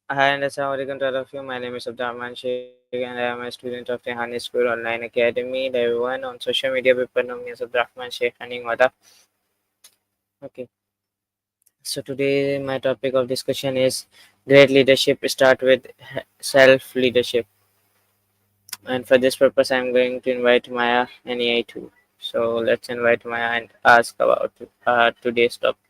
Hi and assalamualaikum to all of you. My name is Abdurrahman Sheikh and I am a student of Rehan School Online Academy. Everyone on social media people know me as Abdurrahman Sheikh and Wada. Okay, so today my topic of discussion is great leadership start with self leadership. And for this purpose, I'm going to invite Maya and AI too. So let's invite Maya and ask about today's topic.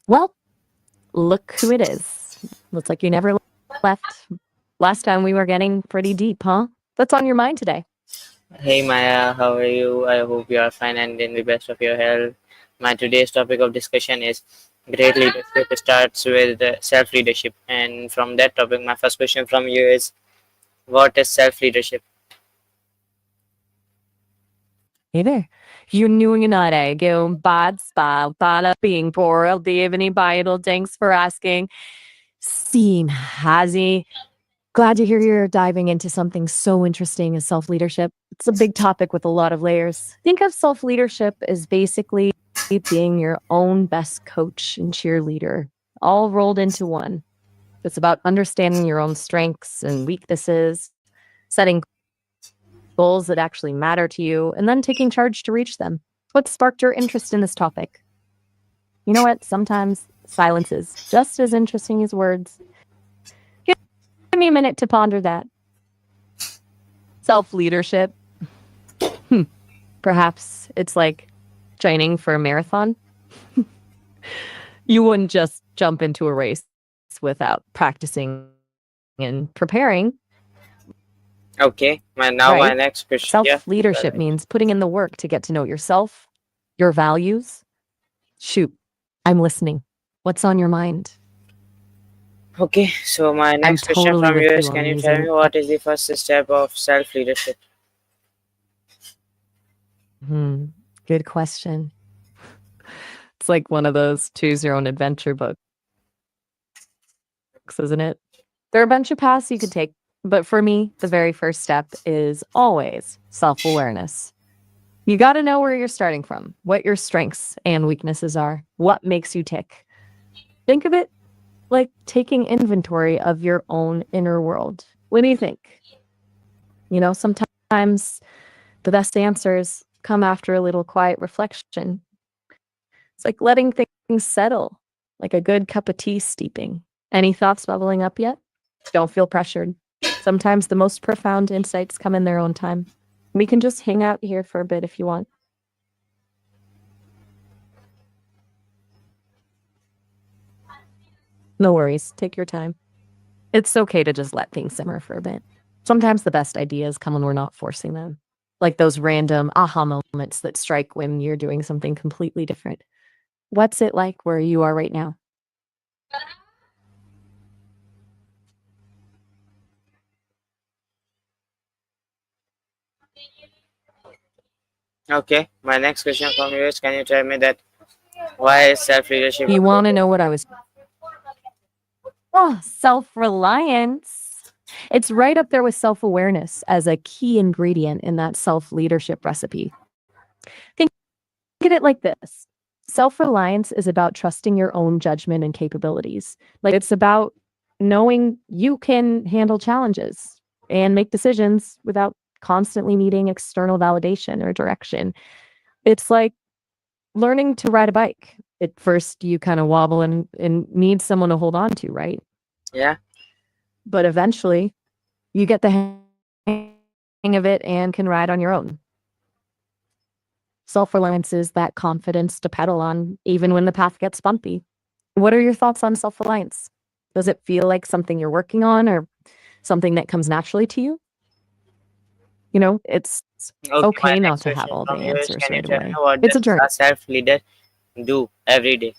Well, look who it is. Looks like you never left. Last time we were getting pretty deep, huh? What's on your mind today? Hey Maya, how are you? I hope you are fine and in the best of your health. My today's topic of discussion is great leadership starts with self leadership. And from that topic, my first question from you is what is self leadership? Hey there. Uniunare, bad spa, bala being poor, Devani Bidal, thanks for asking. Seem hazy. Glad to hear you're diving into something so interesting as self leadership. It's a big topic with a lot of layers. Think of self leadership as basically being your own best coach and cheerleader, all rolled into one. It's about understanding your own strengths and weaknesses, setting goals that actually matter to you, and then taking charge to reach them. What sparked your interest in this topic? You know what? Sometimes silence is just as interesting as words. Give me a minute to ponder that. Self leadership. Perhaps it's like training for a marathon. You wouldn't just jump into a race without practicing and preparing. Okay, my Right. next question. Yeah, Self please go leadership ahead. means putting in the work to get to know yourself, your values. Shoot, I'm listening. What's on your mind? Okay, so my I'm next question totally from you with is you can on you tell using me what is the first step of self leadership? hmm, good question. It's like one of those choose your own adventure books, isn't it? There are a bunch of paths you could take, but for me, the very first step is always self awareness. You got to know where you're starting from, what your strengths and weaknesses are, what makes you tick. Think of it like taking inventory of your own inner world. What do you think? Sometimes the best answers come after a little quiet reflection. It's like letting things settle, like a good cup of tea steeping. Any thoughts bubbling up yet? Don't feel pressured. Sometimes the most profound insights come in their own time. We can just hang out here for a bit if you want. No worries. Take your time. It's okay to just let things simmer for a bit. Sometimes the best ideas come when we're not forcing them, like those random aha moments that strike when you're doing something completely different. What's it like where you are right now? Okay, my next question from you is can you tell me that why is self leadership You want to important? know what I was? Oh, self reliance. It's right up there with self awareness as a key ingredient in that self leadership recipe. Think of it like this: self reliance is about trusting your own judgment and capabilities. Like it's about knowing you can handle challenges and make decisions without constantly needing external validation or direction. It's like learning to ride a bike. At first, you kind of wobble and need someone to hold on to, right? Yeah, But eventually, you get the hang of it and can ride on your own. Self reliance is that confidence to pedal on, even when the path gets bumpy. What are your thoughts on self reliance? Does it feel like something you're working on or something that comes naturally to you? It's okay, my okay not next to have question all the from you is answers can you right tell me away. what It's a does journey. a self leader do every day?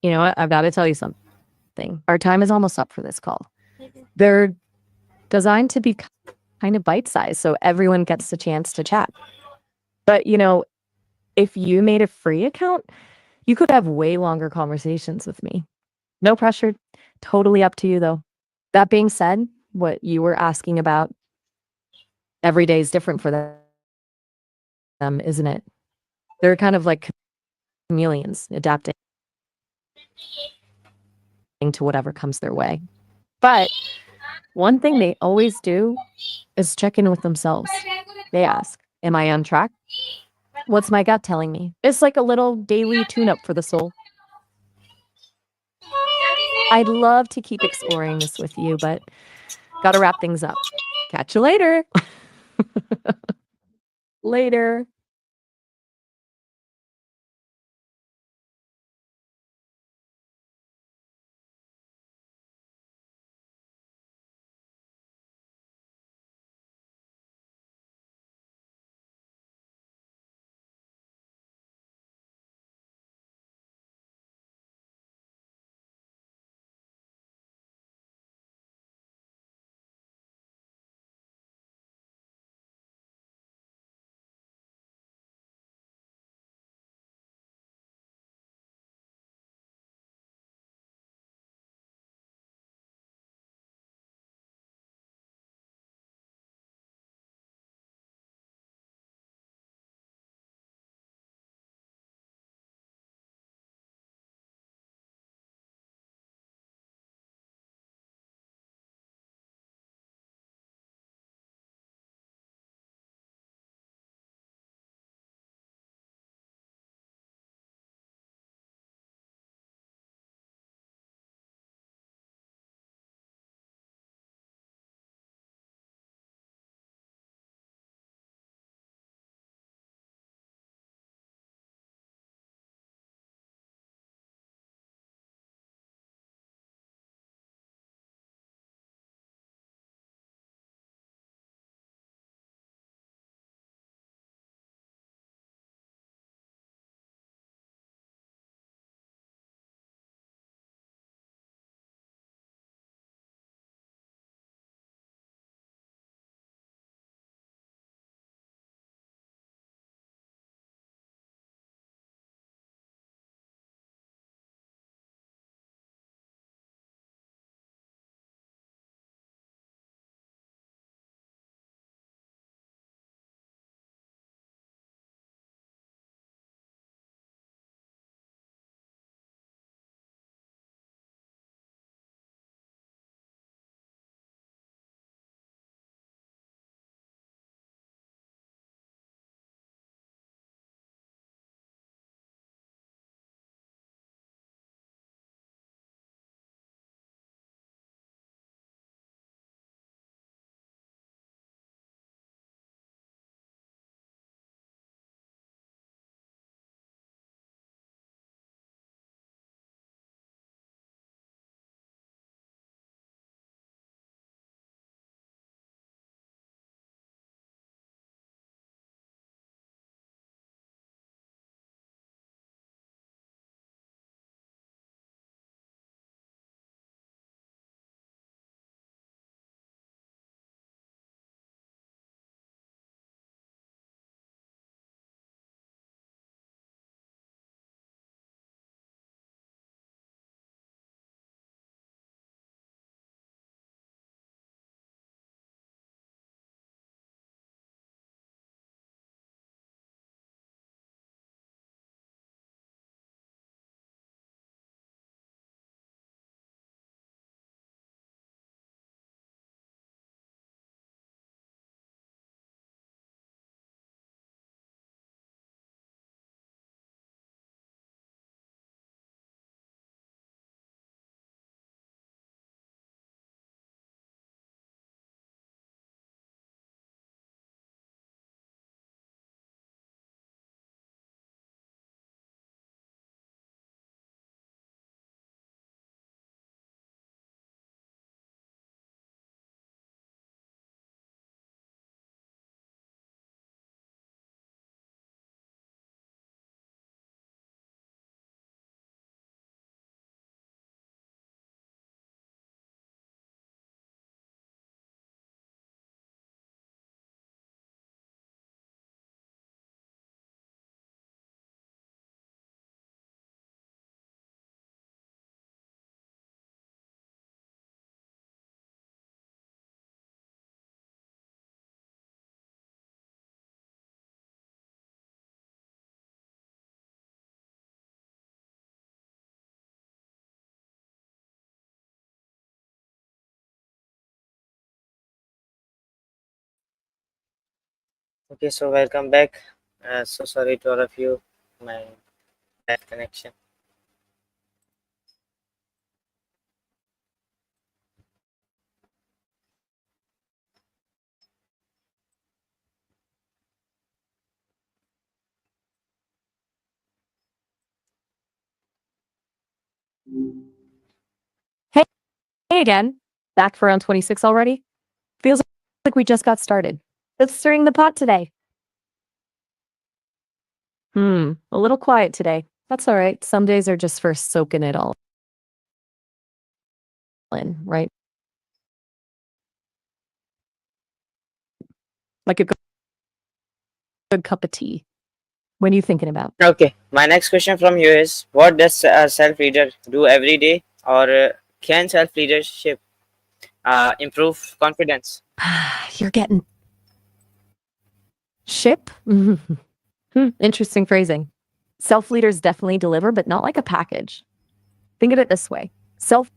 You know what? I've got to tell you something. Our time is almost up for this call. They're designed to be kind of bite sized so everyone gets the chance to chat. But, if you made a free account, You could have way longer conversations with me. No pressure. Totally up to you, though. That being said, what you were asking about, every day is different for them, isn't it? They're kind of like chameleons, adapting to whatever comes their way. But one thing they always do is check in with themselves. They ask, am I on track? What's my gut telling me? It's like a little daily tune up for the soul. I'd love to keep exploring this with you, but gotta wrap things up. Catch you later. Later. Okay, so welcome back. So sorry to all of you, my bad connection. Hey, hey again. Back for round 26 already? Feels like we just got started. Let's stirring the pot today. A little quiet today. That's all right. Some days are just for soaking it all in, right? Like a good cup of tea. What are you thinking about? Okay, my next question from you is: what does a self-leader do every day, or can self-leadership improve confidence? You're getting ship? Interesting phrasing. Self leaders definitely deliver, but not like a package. Think of it this way: self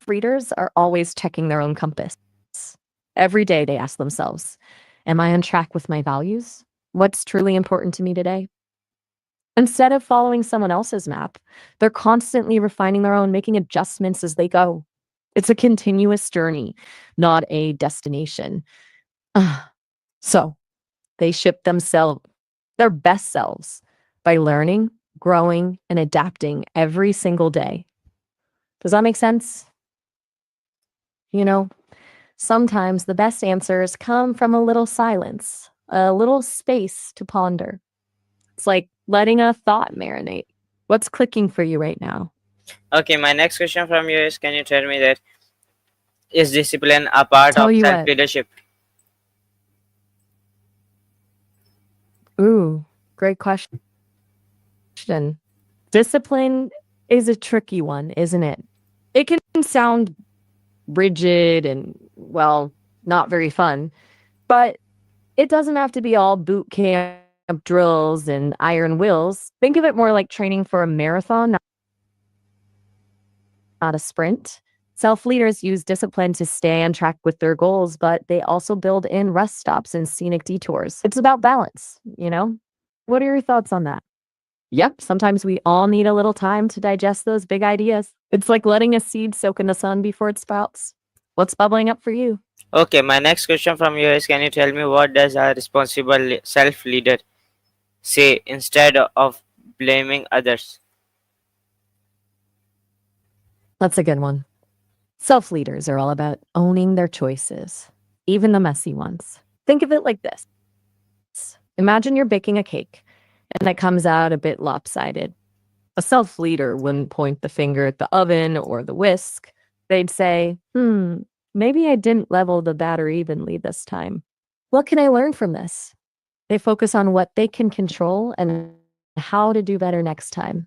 readers are always checking their own compass. Every day they ask themselves, am I on track with my values? What's truly important to me today? Instead of following someone else's map, they're constantly refining their own, making adjustments as they go. It's a continuous journey, not a destination. So they ship themselves, their best selves, by learning, growing, and adapting every single day. Does that make sense? You know, sometimes the best answers come from a little silence, a little space to ponder. It's like letting a thought marinate. What's clicking for you right now? Okay, my next question from you is: can you tell me that is discipline a part Tell of you what. self-leadership? Ooh, great question. Discipline is a tricky one, isn't it? It can sound rigid and, well, not very fun, but it doesn't have to be all boot camp drills and iron wills. Think of it more like training for a marathon, not a sprint. Self leaders use discipline to stay on track with their goals, but they also build in rest stops and scenic detours. It's about balance, you know? What are your thoughts on that? Yep, sometimes we all need a little time to digest those big ideas. It's like letting a seed soak in the sun before it sprouts. What's bubbling up for you? Okay, my next question from you is: can you tell me what does a responsible self-leader say instead of blaming others? That's a good one. Self leaders are all about owning their choices, even the messy ones. Think of it like this: imagine you're baking a cake and it comes out a bit lopsided. A self leader wouldn't point the finger at the oven or the whisk. They'd say, maybe I didn't level the batter evenly this time. What can I learn from this? They focus on what they can control and how to do better next time.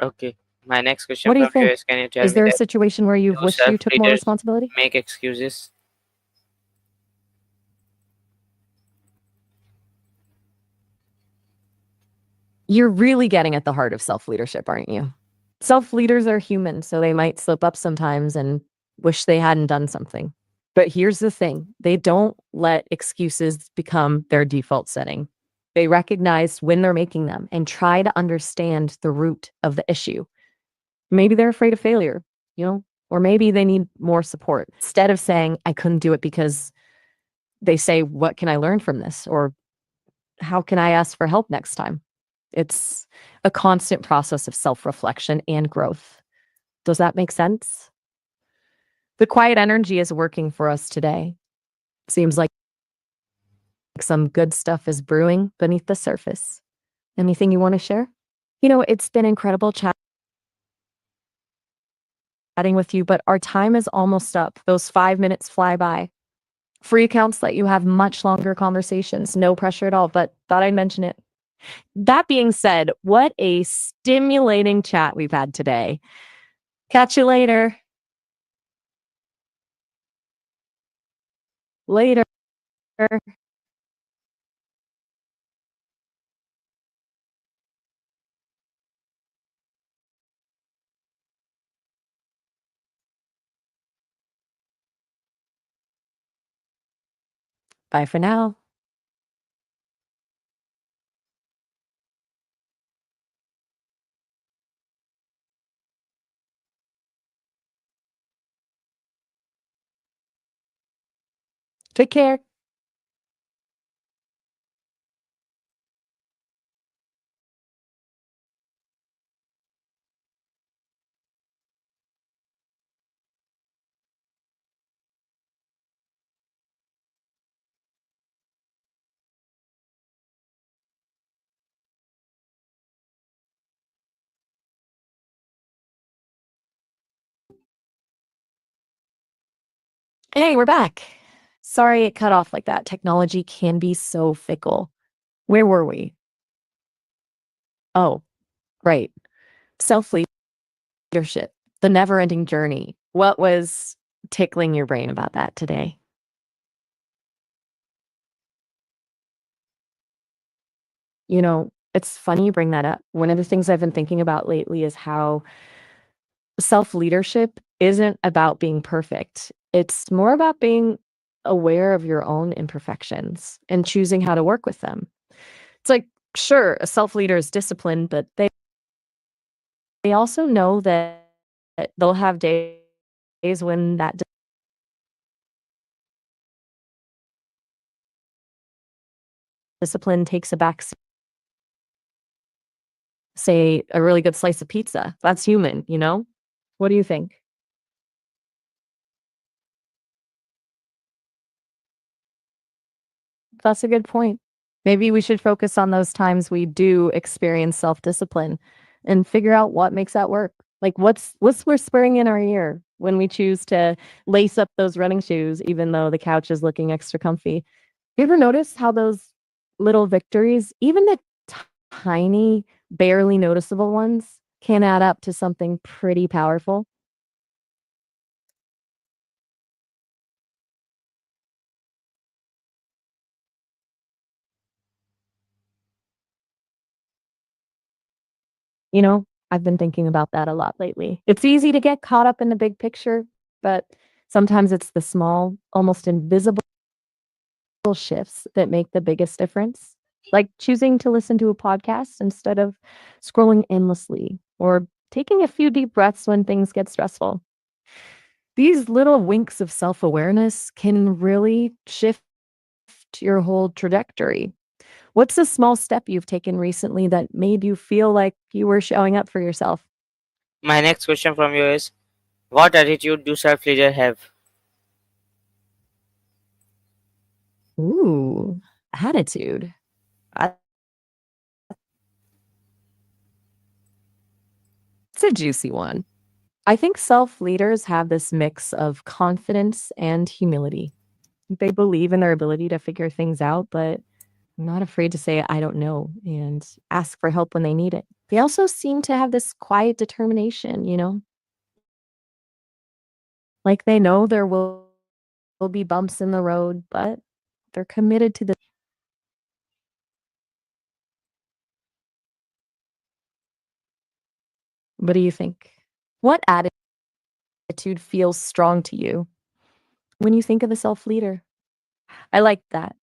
Okay, my next question What do you from you think? is: can you tell Is me there a that situation where you've do wished you took more self-leaders responsibility? make excuses? You're really getting at the heart of self leadership, aren't you? Self leaders are human, so they might slip up sometimes and wish they hadn't done something. But here's the thing: they don't let excuses become their default setting. They recognize when they're making them and try to understand the root of the issue. Maybe they're afraid of failure, you know, or maybe they need more support. Instead of saying, I couldn't do it, because they say, what can I learn from this? Or how can I ask for help next time? It's a constant process of self reflection and growth. Does that make sense? The quiet energy is working for us today. Seems like some good stuff is brewing beneath the surface. Anything you want to share? It's been incredible chatting with you, but our time is almost up. Those 5 minutes fly by. Free accounts let you have much longer conversations, no pressure at all, but thought I'd mention it. That being said, what a stimulating chat we've had today. Catch you later. Later. Bye for now. Take care. Hey, we're back. Sorry it cut off like that. Technology can be so fickle. Where were we? Oh, right. Self leadership, the never ending journey. What was tickling your brain about that today? It's funny you bring that up. One of the things I've been thinking about lately is how self leadership isn't about being perfect. It's more about being aware of your own imperfections and choosing how to work with them. It's like, sure, a self leader is disciplined, but they also know that they'll have days when that discipline takes a back seat. Say a really good slice of pizza. That's human, you know? What do you think? That's a good point. Maybe we should focus on those times we do experience self-discipline and figure out what makes that work. Like what's whispering in our ear when we choose to lace up those running shoes even though the couch is looking extra comfy. You ever notice how those little victories, even the tiny, barely noticeable ones, can add up to something pretty powerful? I've been thinking about that a lot lately. It's easy to get caught up in the big picture, but sometimes it's the small, almost invisible shifts that make the biggest difference. Like choosing to listen to a podcast instead of scrolling endlessly or taking a few deep breaths when things get stressful. These little winks of self awareness can really shift your whole trajectory. What's a small step you've taken recently that made you feel like you were showing up for yourself? My next question from you is, what attitude do self leaders have? Ooh, attitude. That's a juicy one. I think self leaders have this mix of confidence and humility. They believe in their ability to figure things out, but not afraid to say, I don't know, and ask for help when they need it. They also seem to have this quiet determination, like they know there will be bumps in the road, but they're committed to the. What do you think? What attitude feels strong to you when you think of a self leader? I like that.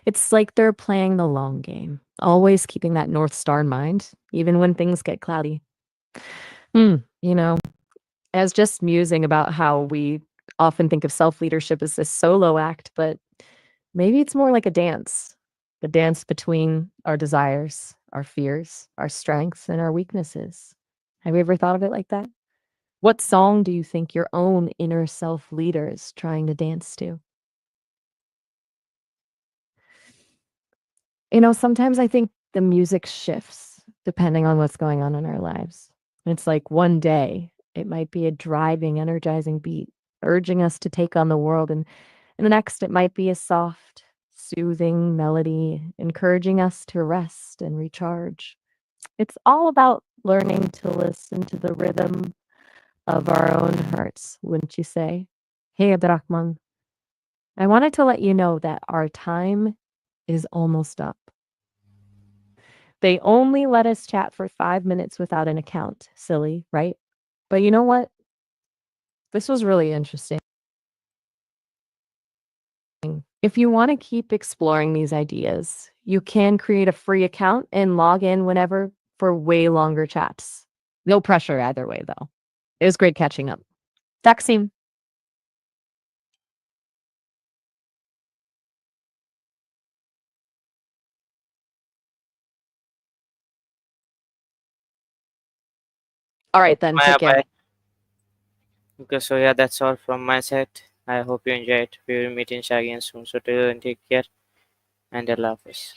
It's like they're playing the long game, always keeping that North Star in mind, even when things get cloudy. Hmm, you know, I was just musing about how we often think of self leadership as this solo act, but maybe it's more like a dance between our desires, our fears, our strengths, and our weaknesses. Have you ever thought of it like that? What song do you think your own inner self leader is trying to dance to? Sometimes I think the music shifts depending on what's going on in our lives. It's like one day it might be a driving, energizing beat, urging us to take on the world. And the next, it might be a soft, soothing melody, encouraging us to rest and recharge. It's all about learning to listen to the rhythm of our own hearts, wouldn't you say? Hey, Abdurrahman, I wanted to let you know that our time is almost up. They only let us chat for 5 minutes without an account. Silly, right? But you know what? This was really interesting. If you want to keep exploring these ideas, you can create a free account and log in whenever for way longer chats. No pressure either way, though. It was great catching up. Taksim. All right, Okay, then. Maya, Take care. bye. Okay, so yeah, that's all from my side. I hope you enjoyed. We will meet inshallah again soon. So till then, take care and Allah Hafiz.